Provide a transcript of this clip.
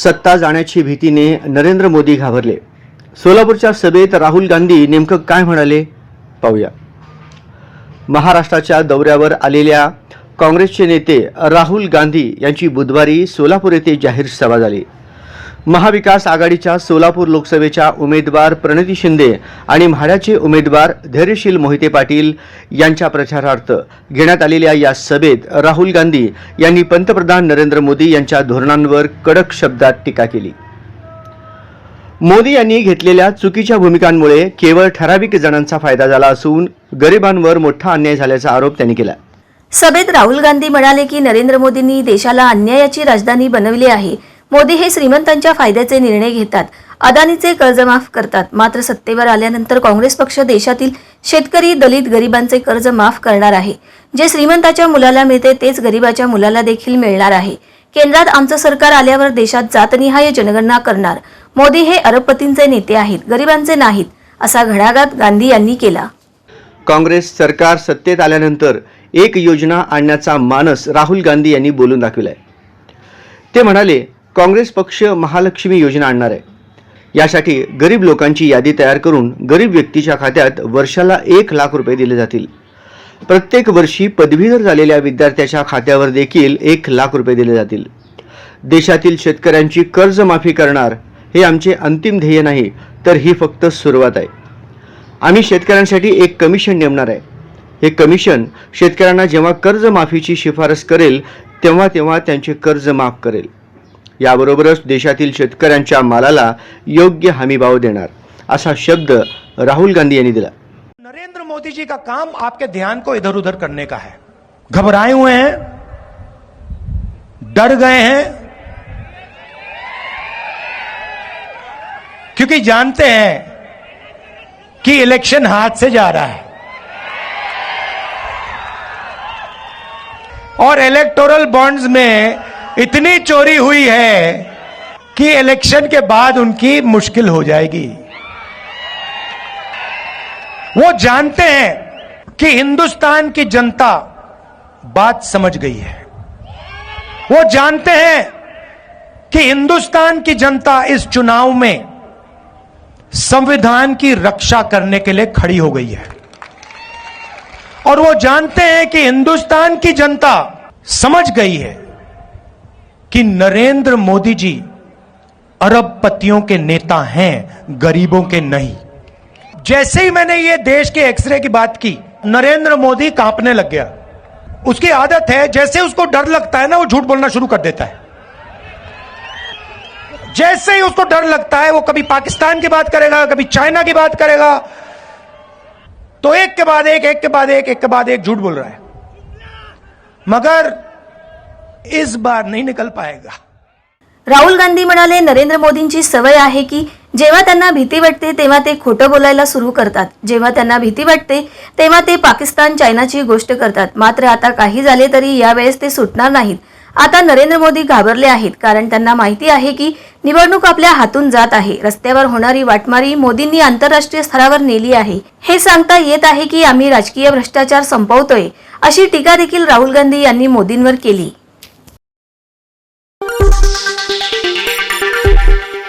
सत्ता जाण्याची भीतीने नरेंद्र मोदी घाबरले। सोलापूरच्या सभेत राहुल गांधी नेमकं काय म्हणाले पाहूया। महाराष्ट्राच्या दौऱ्यावर आलेल्या काँग्रेसचे नेते राहुल गांधी यांची बुधवारी सोलापूर येथे जाहीर सभा झाली। महाविकास आघाडीच्या सोलापूर लोकसभेच्या उमेदवार प्रणिती शिंदे आणि म्हाड्याचे उमेदवार धैर्यशील मोहिते पाटील यांच्या प्रचारार्थ घेण्यात आलेल्या या सभेत राहुल गांधी यांनी पंतप्रधान नरेंद्र मोदी यांच्या धोरणांवर कडक शब्दात टीका केली। मोदी यांनी घेतलेल्या चुकीच्या भूमिकांमुळे केवळ ठराविक जणांचा फायदा झाला असून गरिबांवर मोठा अन्याय झाल्याचा आरोप त्यांनी केला। सभेत राहुल गांधी म्हणाले की नरेंद्र मोदींनी देशाला अन्यायाची राजधानी बनवली आहे। मोदी हे श्रीमंतांच्या फायद्याचे निर्णय घेतात, अदानीचे कर्ज माफ करतात, मात्र सत्तेवर आल्यानंतर काँग्रेस पक्ष देशातील शेतकरी, दलित, गरिबांचे कर्ज माफ करणार आहे। जे श्रीमंताच्या मुलाला मिळते तेच गरिबाच्या मुलाला देखील मिळणार आहे। केंद्रात आमचं सरकार आल्यावर देशात जातनिहाय जनगणना करणार। मोदी हे अरबपतींचे नेते आहेत, गरिबांचे नाहीत, असा घणाघात गांधी यांनी केला। काँग्रेस सरकार सत्तेत आल्यानंतर एक योजना आणण्याचा मानस राहुल गांधी यांनी बोलून दाखविलाय। ते म्हणाले, काँग्रेस पक्ष महालक्ष्मी योजना आणणार आहे। यासाठी गरीब लोकांची यादी तयार करून गरीब व्यक्तीच्या खात्यात वर्षाला 1 लाख रुपये दिले जातील। प्रत्येक वर्षी पदवीधर झालेल्या विद्यार्थ्याच्या खात्यावर देखील 1 लाख रुपये दिले जातील। देशातील शेतकऱ्यांची कर्जमाफी करणार हे आमचे अंतिम ध्येय नाही, तर ही फक्त सुरुवात आहे। आम्ही शेतकऱ्यांसाठी एक कमिशन नेमणार आहे। हे कमिशन शेतकऱ्यांना जेव्हा कर्जमाफीची शिफारस करेल तेव्हा त्यांचे कर्ज माफ करेल। याबरोबरच देशातील शेतकऱ्यांच्या मालाला योग्य हमीभाव देणार, असा शब्द राहुल गांधी यांनी दिला। नरेंद्र मोदी जी का काम आपके ध्यान को इधर उधर करने का है। घबराए हुए हैं, डर गए हैं, क्योंकि जानते हैं कि इलेक्शन हाथ से जा रहा है और इलेक्टोरल बॉन्ड्स में इतनी चोरी हुई है कि इलेक्शन के बाद उनकी मुश्किल हो जाएगी। वो जानते हैं कि हिंदुस्तान की जनता बात समझ गई है। वो जानते हैं कि हिंदुस्तान की जनता इस चुनाव में संविधान की रक्षा करने के लिए खड़ी हो गई है और वो जानते हैं कि हिंदुस्तान की जनता समझ गई है कि नरेंद्र मोदी जी अरबपतियों के नेता हैं, गरीबों के नहीं। जैसे ही मैंने ये देश के एक्सरे की बात की, नरेंद्र मोदी कांपने लग गया। उसकी आदत है, जैसे उसको डर लगता है ना, वो झूठ बोलना शुरू कर देता है। जैसे ही उसको डर लगता है वो कभी पाकिस्तान की बात करेगा, कभी चाइना की बात करेगा, तो एक के बाद एक झूठ बोल रहा है, मगर इस बार नहीं निकल पाएगा। राहुल गांधी म्हणाले, नरेंद्र मोदींची सवय आहे की जेव्हा त्यांना भीती वाटते तेव्हा ते खोटं बोलायला सुरू करतात, जेव्हा त्यांना भीती वाटते तेव्हा ते पाकिस्तान, चायनाची गोष्ट करतात। मात्र आता काही झाले तरी यावेळेस ते सुटणार नाहीत। आता नरेंद्र मोदी घाबरले आहेत, कारण त्यांना माहिती आहे की निवडणूक आपल्या हातून जात आहे। रस्त्यावर होणारी वाटमारी मोदींनी आंतरराष्ट्रीय स्तरावर नेली आहे। हे सांगता येत आहे की आम्ही राजकीय भ्रष्टाचार संपवतोय, अशी टीका देखील राहुल गांधी यांनी मोदींवर केली।